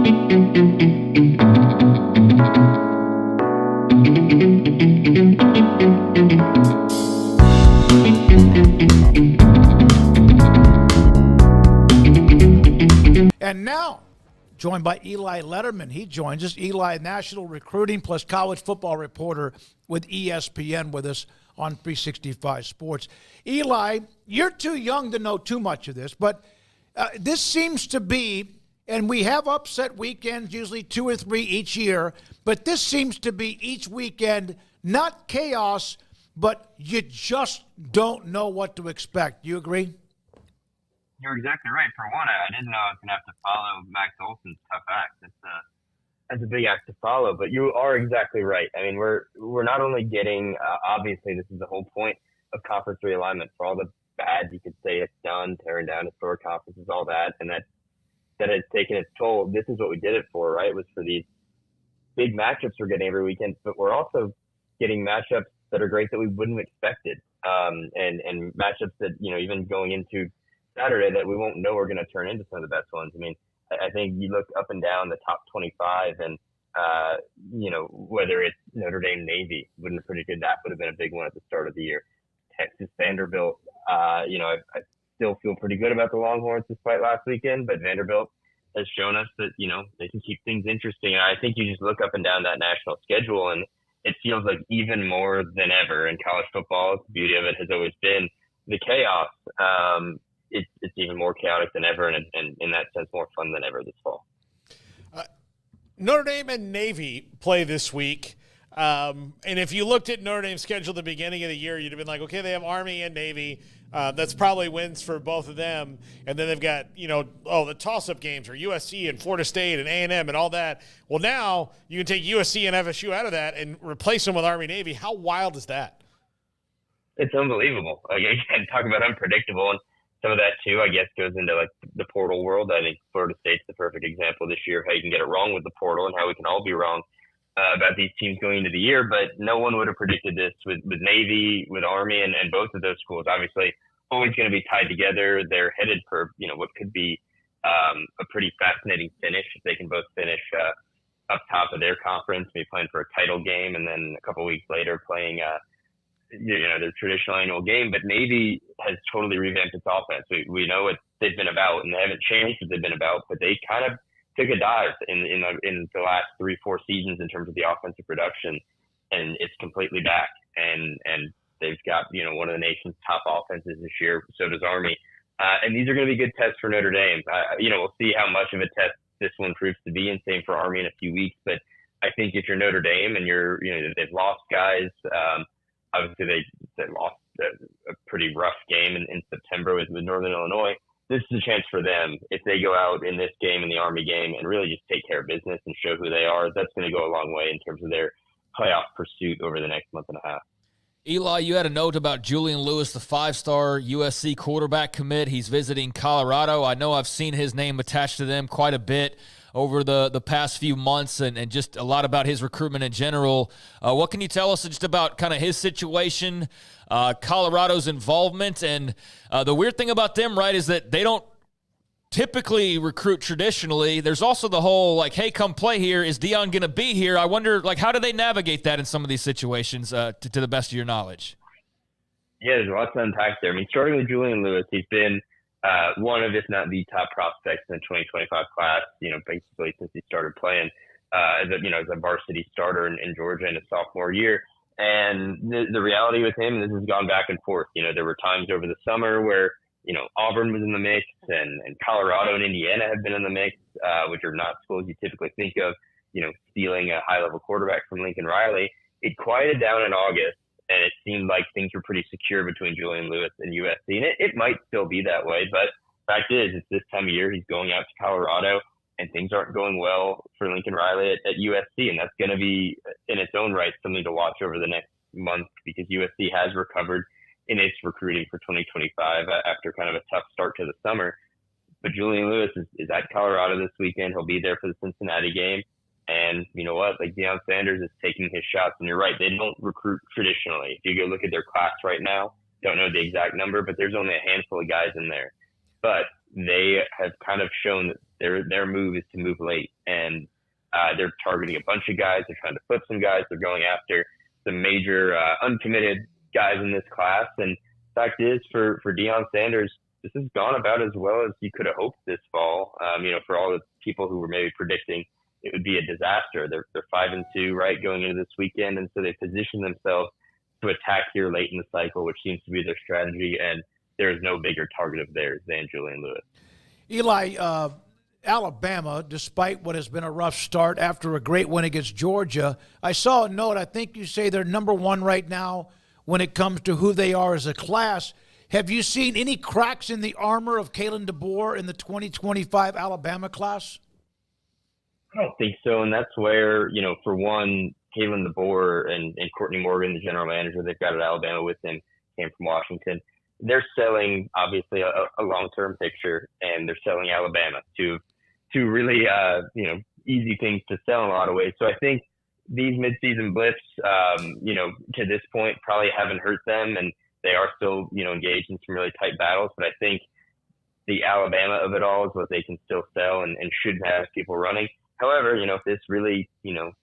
And now, joined by Eli Lederman. He joins us. Eli, national recruiting plus college football reporter with ESPN with us on 365 Sports. Eli, you're too young to know too much of this, but this seems to be, and we have upset weekends, usually 2 or 3 each year, but this seems to be each weekend, not chaos, but you just don't know what to expect. You agree? You're exactly right. For one, I didn't know I was going to have to follow Max Olson's tough act. That's a big act to follow, but you are exactly right. I mean, we're not only getting, obviously this is the whole point of conference realignment, for all the bad you could say it's done, tearing down historic conferences, all that, and that has taken its toll. This is what we did it for, right? It was for these big matchups we're getting every weekend, but we're also getting matchups that are great that we wouldn't have expected, and matchups that, even going into Saturday that we won't know are going to turn into some of the best ones. I mean, I think you look up and down the top 25 and, whether it's Notre Dame, Navy, wouldn't have predicted that would have been a big one at the start of the year. Texas, Vanderbilt, I still feel pretty good about the Longhorns despite last weekend, but Vanderbilt has shown us that, they can keep things interesting. And I think you just look up and down that national schedule and it feels like even more than ever in college football, the beauty of it has always been the chaos. It's even more chaotic than ever, and in that sense, more fun than ever this fall. Notre Dame and Navy play this week. And if you looked at Notre Dame's schedule at the beginning of the year, you'd have been like, okay, they have Army and Navy. That's probably wins for both of them. And then they've got, the toss-up games are USC and Florida State and A&M and all that. Well, now you can take USC and FSU out of that and replace them with Army Navy. How wild is that? It's unbelievable. Again, talk about unpredictable. And some of that, too, I guess, goes into, the portal world. I think Florida State's the perfect example this year of how you can get it wrong with the portal and how we can all be wrong about these teams going into the year. But no one would have predicted this with Navy, with Army, and both of those schools. Obviously, always going to be tied together. They're headed for, what could be a pretty fascinating finish if they can both finish up top of their conference, maybe playing for a title game, and then a couple weeks later playing their traditional annual game. But Navy has totally revamped its offense. We know what they've been about, and they haven't changed what they've been about, but they kind of took a dive in the last 3-4 seasons in terms of the offensive production, and it's completely back. And they've got, one of the nation's top offenses this year. So does Army. And these are going to be good tests for Notre Dame. We'll see how much of a test this one proves to be, and same for Army in a few weeks. But I think if you're Notre Dame and they've lost guys, obviously they lost a pretty rough game in September with Northern Illinois. This is a chance for them, if they go out in this game, in the Army game, and really just take care of business and show who they are. That's going to go a long way in terms of their playoff pursuit over the next month and a half. Eli, you had a note about Julian Lewis, the 5-star USC quarterback commit. He's visiting Colorado. I know I've seen his name attached to them quite a bit over the past few months, and just a lot about his recruitment in general. What can you tell us just about kind of his situation, Colorado's involvement, and the weird thing about them, right, is that they don't typically recruit traditionally. There's also the whole, hey, come play here. Is Dion going to be here? I wonder, how do they navigate that in some of these situations to the best of your knowledge? Yeah, there's lots to unpack there. I mean, starting with Julian Lewis, he's been one of, if not the top prospects in the 2025 class, basically since he started playing as a varsity starter in Georgia in his sophomore year. And the reality with him, this has gone back and forth. There were times over the summer where, Auburn was in the mix and Colorado and Indiana have been in the mix, which are not schools you typically think of, stealing a high-level quarterback from Lincoln Riley. It quieted down in August, and it seemed like things were pretty secure between Julian Lewis and USC. And it might still be that way, but fact is, it's this time of year he's going out to Colorado, and things aren't going well for Lincoln Riley at USC. And that's going to be, in its own right, something to watch over the next month, because USC has recovered in its recruiting for 2025 after kind of a tough start to the summer. But Julian Lewis is at Colorado this weekend. He'll be there for the Cincinnati game. And you know what? Deion Sanders is taking his shots. And you're right, they don't recruit traditionally. If you go look at their class right now, don't know the exact number, but there's only a handful of guys in there but they have kind of shown that their move is to move late, and they're targeting a bunch of guys. They're trying to flip some guys. They're going after some major uncommitted guys in this class. And the fact is, for Deion Sanders, this has gone about as well as you could have hoped this fall. For all the people who were maybe predicting it would be a disaster. They're 5-2, right, going into this weekend, and so they position themselves to attack here late in the cycle, which seems to be their strategy. And there is no bigger target of theirs than Julian Lewis. Eli, Alabama, despite what has been a rough start after a great win against Georgia, I saw a note. I think you say they're number one right now when it comes to who they are as a class. Have you seen any cracks in the armor of Kalen DeBoer in the 2025 Alabama class? I don't think so, and that's where, for one, Kalen DeBoer and Courtney Morgan, the general manager they've got at Alabama with him, came from Washington. They're selling, obviously, a long-term picture, and they're selling Alabama to really, easy things to sell in a lot of ways. So I think these midseason blips, to this point probably haven't hurt them, and they are still, engaged in some really tight battles. But I think the Alabama of it all is what they can still sell and should have people running. However, if this really,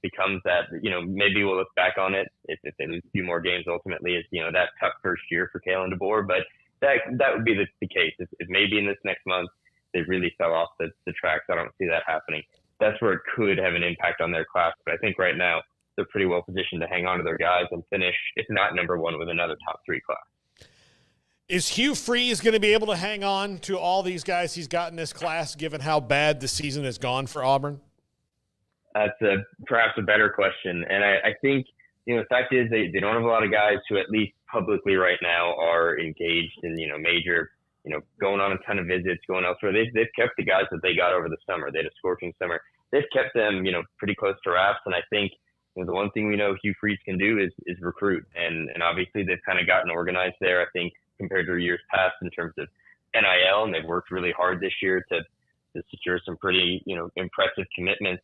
becomes that, maybe we'll look back on it if they lose a few more games ultimately as, that tough first year for Kalen DeBoer. But that would be the case. If maybe in this next month they really fell off the tracks, I don't see that happening. That's where it could have an impact on their class. But I think right now they're pretty well positioned to hang on to their guys and finish, if not number one, with another top 3 class. Is Hugh Freeze going to be able to hang on to all these guys he's got in this class, given how bad the season has gone for Auburn? That's perhaps a better question. And I think, the fact is they don't have a lot of guys who at least publicly right now are engaged in, major, going on a ton of visits, going elsewhere. They've kept the guys that they got over the summer. They had a scorching summer. They've kept them, pretty close to wraps. And I think, the one thing we know Hugh Freeze can do is recruit. And obviously they've kind of gotten organized there, I think, compared to years past in terms of NIL. And they've worked really hard this year to secure some pretty, impressive commitments.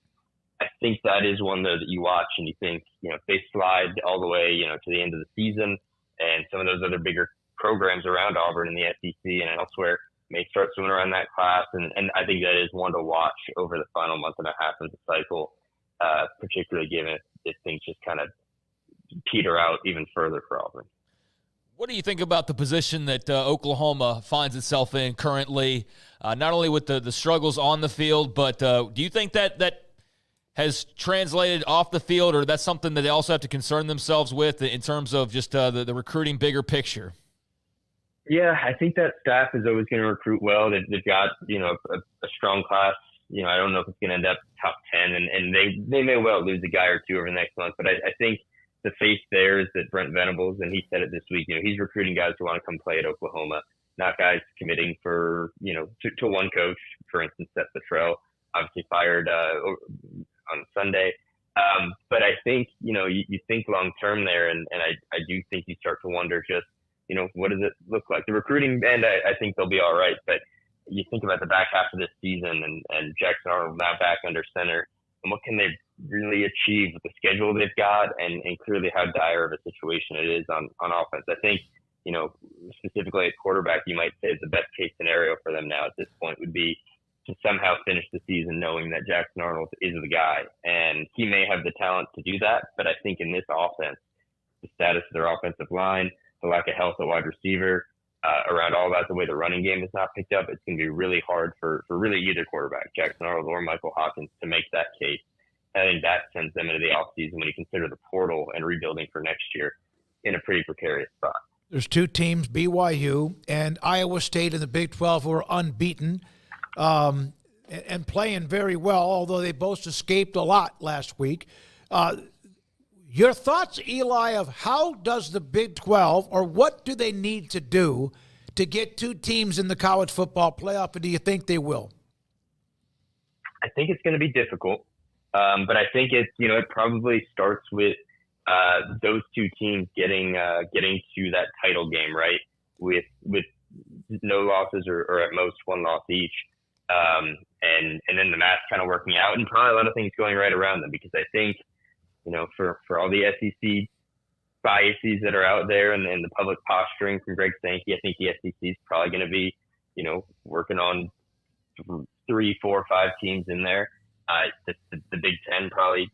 I think that is one, though, that you watch and you think, if they slide all the way, to the end of the season and some of those other bigger programs around Auburn in the SEC and elsewhere may start swimming around that class. And I think that is one to watch over the final month and a half of the cycle, particularly given if things just kind of peter out even further for Auburn. What do you think about the position that Oklahoma finds itself in currently, not only with the struggles on the field, but do you think that has translated off the field, or that's something that they also have to concern themselves with in terms of just the recruiting bigger picture? Yeah, I think that staff is always going to recruit well. They've got, a strong class. I don't know if it's going to end up top 10, and they may well lose a guy or two over the next month. But I think the face there is that Brent Venables, and he said it this week, he's recruiting guys who want to come play at Oklahoma, not guys committing for, to one coach, for instance, Seth Pettrell, obviously fired on Sunday. But I think, you think long term there, and I do think you start to wonder just, what does it look like? The recruiting end, I think they'll be all right, but you think about the back half of this season and Jackson Arnold now back under center, and what can they really achieve with the schedule they've got and clearly how dire of a situation it is on offense. I think, specifically at quarterback, you might say the best case scenario for them now at this point would be to somehow finish the season knowing that Jackson Arnold is the guy. And he may have the talent to do that, but I think in this offense, the status of their offensive line, the lack of health at wide receiver, around all that, the way the running game is not picked up, it's going to be really hard for really either quarterback, Jackson Arnold or Michael Hawkins, to make that case. I think that sends them into the offseason when you consider the portal and rebuilding for next year in a pretty precarious spot. There's 2 teams, BYU and Iowa State in the Big 12, who are unbeaten and playing very well, although they both escaped a lot last week. Your thoughts, Eli, of how does the Big 12, or what do they need to do to get 2 teams in the college football playoff, and do you think they will? I think it's going to be difficult, but I think it probably starts with those 2 teams getting to that title game, right? With no losses or at most 1 loss each, and then the math kind of working out, and probably a lot of things going right around them, because I think, for all the SEC biases that are out there and the public posturing from Greg Sankey, I think the SEC is probably going to be working on 3, 4, 5 teams in there. The Big Ten probably,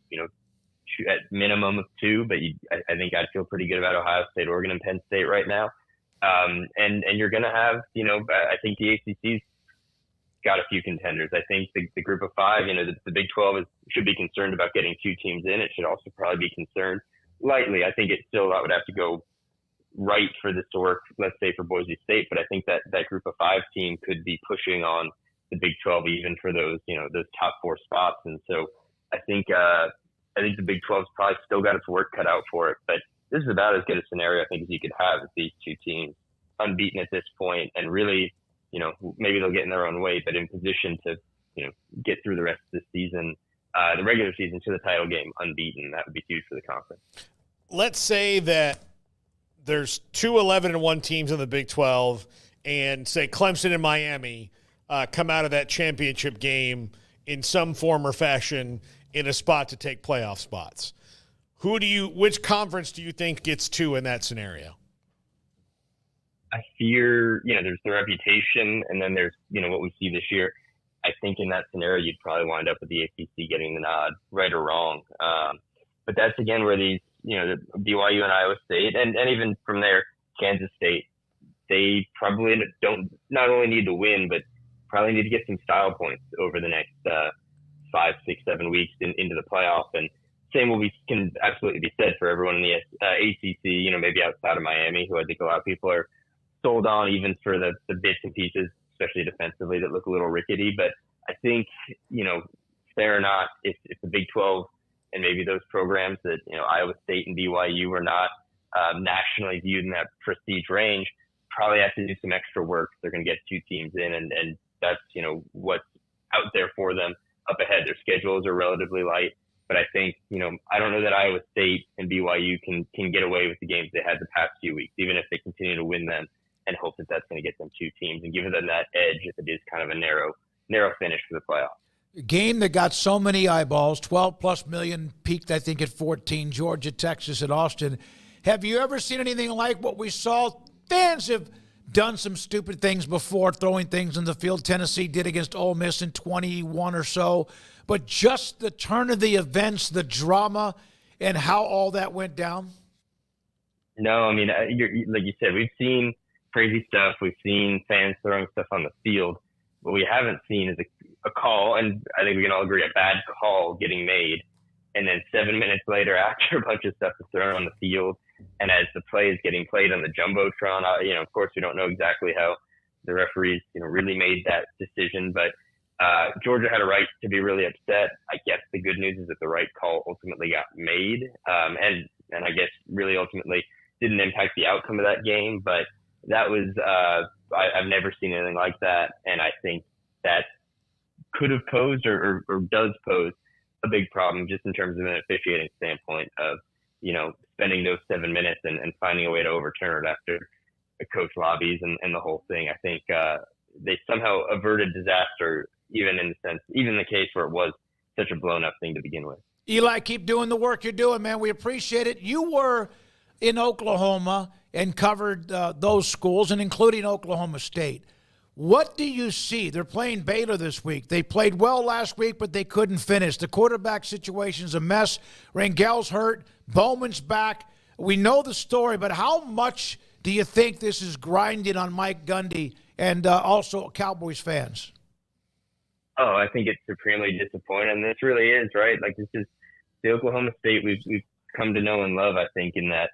at minimum of 2, but I think I'd feel pretty good about Ohio State, Oregon, and Penn State right now. And you're going to have, I think the ACC's got a few contenders. I think the group of 5, the Big 12 should be concerned about getting 2 teams in. It should also probably be concerned lightly. I think that would have to go right for this to work, let's say for Boise State, but I think that group of 5 team could be pushing on the Big 12 even for those, those top 4 spots. And so I think the Big 12's probably still got its work cut out for it, but this is about as good a scenario I think as you could have with these 2 teams unbeaten at this point, and really, maybe they'll get in their own way, but in position to, get through the rest of the season, the regular season, to the title game unbeaten. That would be huge for the conference. Let's say that there's 2 11-1 teams in the Big 12, and say Clemson and Miami come out of that championship game in some form or fashion in a spot to take playoff spots. Which conference do you think gets 2 in that scenario? I fear, there's the reputation, and then there's, what we see this year. I think in that scenario, you'd probably wind up with the ACC getting the nod, right or wrong. But that's, again, where these, the BYU and Iowa State, and even from there, Kansas State, they probably don't not only need to win, but probably need to get some style points over the next 5, 6, 7 weeks into the playoff. And same can absolutely be said for everyone in the ACC, maybe outside of Miami, who I think a lot of people are sold on, even for the bits and pieces, especially defensively, that look a little rickety. But I think, fair or not, if the Big 12 and maybe those programs that, Iowa State and BYU are not nationally viewed in that prestige range, probably have to do some extra work. They're going to get 2 teams in, and that's, what's out there for them up ahead. Their schedules are relatively light, but I think, I don't know that Iowa State and BYU can get away with the games they had the past few weeks, even if they continue to win them, and hope that that's going to get them 2 teams and give them that edge if it is kind of a narrow finish for the playoffs. A game that got so many eyeballs, 12+ million, peaked, I think, at 14, Georgia, Texas, and Austin. Have you ever seen anything like what we saw? Fans have done some stupid things before, throwing things in the field. Tennessee did against Ole Miss in 21 or so. But just the turn of the events, the drama, and how all that went down? No, I mean, like you said, we've seen crazy stuff. We've seen fans throwing stuff on the field. What we haven't seen is a call, and I think we can all agree, a bad call getting made, and then 7 minutes later, after a bunch of stuff is thrown on the field, and as the play is getting played on the Jumbotron, of course, we don't know exactly how the referees, really made that decision, but Georgia had a right to be really upset. I guess the good news is that the right call ultimately got made, and I guess really ultimately didn't impact the outcome of that game, but that was I've never seen anything like that, and I think that could have posed or does pose a big problem just in terms of an officiating standpoint of, spending those 7 minutes and finding a way to overturn it after a coach lobbies and the whole thing. I think they somehow averted disaster, even in the case where it was such a blown up thing to begin with. Eli, keep doing the work you're doing, man. We appreciate it. You were in Oklahoma and covered those schools, and including Oklahoma State. What do you see? They're playing Baylor this week. They played well last week, but they couldn't finish. The quarterback situation's a mess. Rangel's hurt. Bowman's back. We know the story, but how much do you think this is grinding on Mike Gundy and also Cowboys fans? Oh, I think it's supremely disappointing. This really is, right? Like, this is the Oklahoma State we've come to know and love, I think, in that,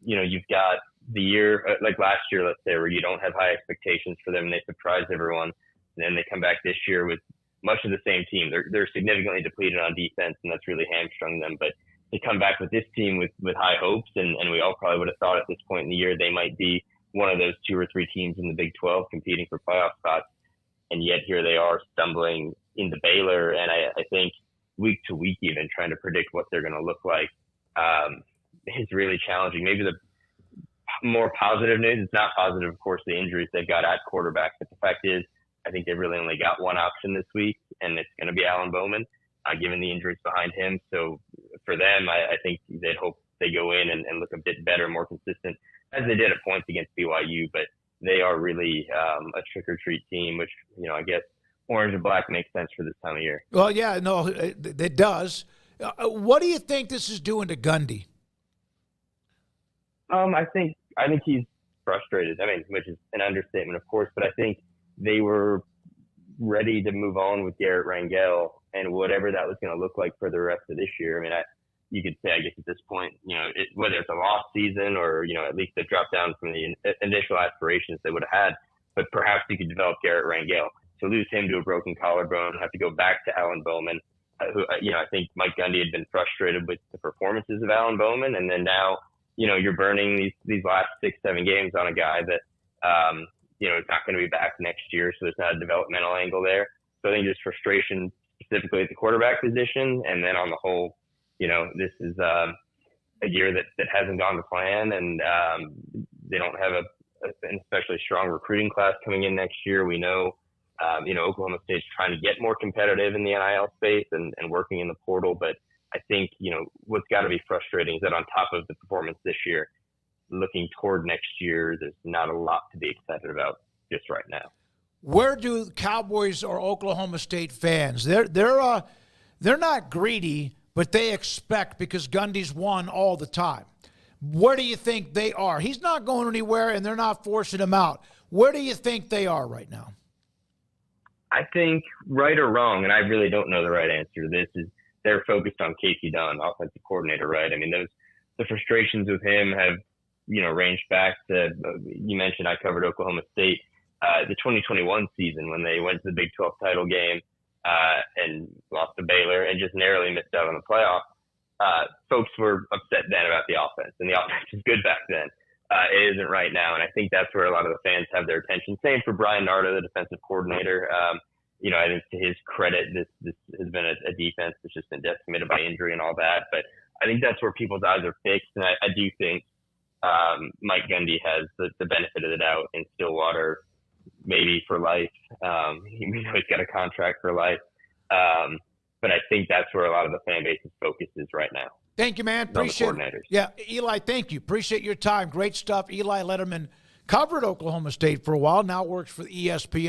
you've got the year, like last year, let's say, where you don't have high expectations for them and they surprise everyone. And then they come back this year with much of the same team. They're significantly depleted on defense, and that's really hamstrung them. But they come back with this team with high hopes, and we all probably would have thought at this point in the year they might be one of those 2 or 3 teams in the Big 12 competing for playoff spots. And yet here they are stumbling into Baylor. And I think week to week, even trying to predict what they're going to look like is really challenging. Maybe the more positive news, it's not positive, of course, the injuries they've got at quarterback. But the fact is, I think they've really only got one option this week, and it's going to be Alan Bowman, given the injuries behind him. So for them, I think they'd hope they go in and look a bit better, more consistent, as they did at points against BYU. But they are really a trick-or-treat team, which, I guess orange and black makes sense for this time of year. Well, yeah, no, it does. What do you think this is doing to Gundy? I think he's frustrated. I mean, which is an understatement, of course, but I think they were ready to move on with Garrett Rangel and whatever that was going to look like for the rest of this year. I mean, you could say, I guess, at this point, whether it's a lost season or, at least a drop down from the initial aspirations they would have had, but perhaps you could develop Garrett Rangel. To lose him to a broken collarbone, have to go back to Alan Bowman, who, I think Mike Gundy had been frustrated with the performances of Alan Bowman. And then now, you're burning these last 6-7 games on a guy that, is not going to be back next year. So there's not a developmental angle there. So I think there's frustration specifically at the quarterback position. And then on the whole, this is a year that hasn't gone to plan, and they don't have an especially strong recruiting class coming in next year. We know, Oklahoma State's trying to get more competitive in the NIL space and working in the portal. But I think, what's got to be frustrating is that on top of the performance this year, looking toward next year, there's not a lot to be excited about just right now. Where do Cowboys or Oklahoma State fans? They're not greedy, but they expect, because Gundy's won all the time. Where do you think they are? He's not going anywhere, and they're not forcing him out. Where do you think they are right now? I think, right or wrong, and I really don't know the right answer to this, is they're focused on Casey Dunn, offensive coordinator, right? I mean, the frustrations with him have, ranged back to, you mentioned I covered Oklahoma State, the 2021 season when they went to the Big 12 title game and lost to Baylor and just narrowly missed out on the playoff. Folks were upset then about the offense, and the offense was good back then. It isn't right now, and I think that's where a lot of the fans have their attention. Same for Brian Nardo, the defensive coordinator. I think to his credit, this has been a defense that's just been decimated by injury and all that. But I think that's where people's eyes are fixed, and I do think Mike Gundy has the benefit of the doubt in Stillwater, maybe for life. He's got a contract for life. But I think that's where a lot of the fan base's focus is right now. Thank you, man. Appreciate it. Yeah, Eli, thank you. Appreciate your time. Great stuff. Eli Lederman covered Oklahoma State for a while, now works for ESPN.